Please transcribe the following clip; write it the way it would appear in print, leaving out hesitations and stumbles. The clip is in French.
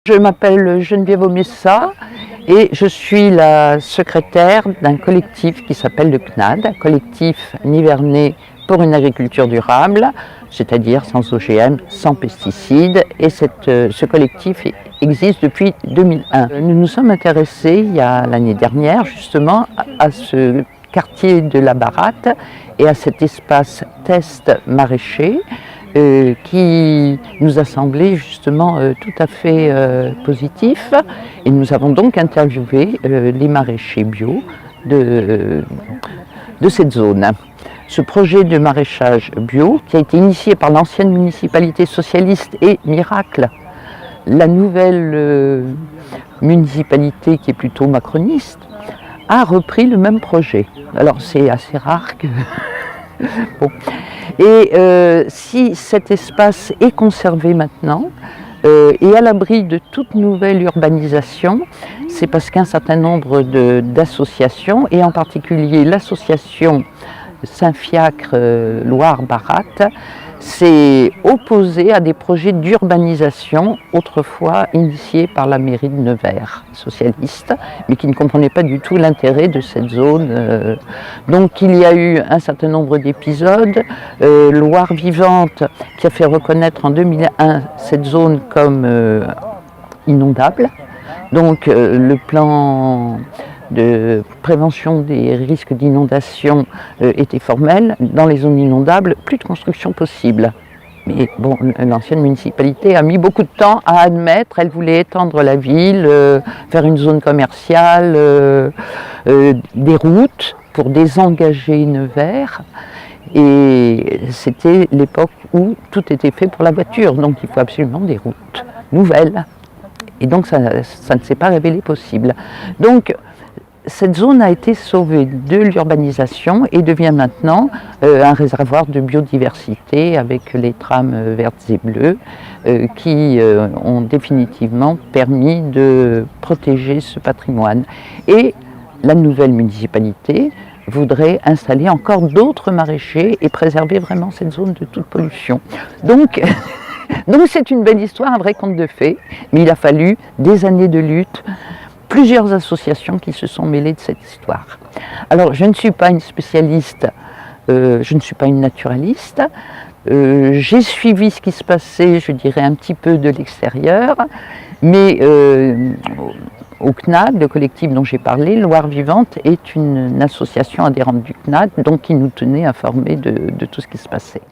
Je m'appelle Geneviève Omessa et je suis la secrétaire d'un collectif qui s'appelle le CNAD, un collectif nivernais pour une agriculture durable, c'est-à-dire sans OGM, sans pesticides, et ce collectif existe depuis 2001. Nous nous sommes intéressés il y a l'année dernière justement à ce quartier de la Baratte et à cet espace test maraîcher qui nous a semblé justement tout à fait positif, et nous avons donc interviewé les maraîchers bio de cette zone. Ce projet de maraîchage bio qui a été initié par l'ancienne municipalité socialiste et miracle, la nouvelle municipalité qui est plutôt macroniste a repris le même projet. Alors c'est assez rare que... Bon. Et si cet espace est conservé maintenant et à l'abri de toute nouvelle urbanisation, c'est parce qu'un certain nombre d'associations, et en particulier l'association Saint-Fiacre Loire-Baratte, s'est opposée à des projets d'urbanisation autrefois initiés par la mairie de Nevers, socialiste, mais qui ne comprenait pas du tout l'intérêt de cette zone. Donc il y a eu un certain nombre d'épisodes. Loire Vivante qui a fait reconnaître en 2001 cette zone comme inondable. Donc le plan de prévention des risques d'inondation était formel. Dans les zones inondables, plus de construction possible. Mais bon, l'ancienne municipalité a mis beaucoup de temps à admettre. Elle voulait étendre la ville, faire une zone commerciale, des routes pour désengager Nevers. Et c'était l'époque où tout était fait pour la voiture. Donc il faut absolument des routes nouvelles. Et donc ça ne s'est pas révélé possible. Donc cette zone a été sauvée de l'urbanisation et devient maintenant un réservoir de biodiversité avec les trames vertes et bleues qui ont définitivement permis de protéger ce patrimoine. Et la nouvelle municipalité voudrait installer encore d'autres maraîchers et préserver vraiment cette zone de toute pollution. Donc c'est une belle histoire, un vrai conte de fées, mais il a fallu des années de lutte, plusieurs associations qui se sont mêlées de cette histoire. Alors je ne suis pas une spécialiste, je ne suis pas une naturaliste, j'ai suivi ce qui se passait, je dirais un petit peu de l'extérieur, mais au CNAD, le collectif dont j'ai parlé, Loire Vivante, est une association adhérente du CNAD, donc qui nous tenait informés de tout ce qui se passait.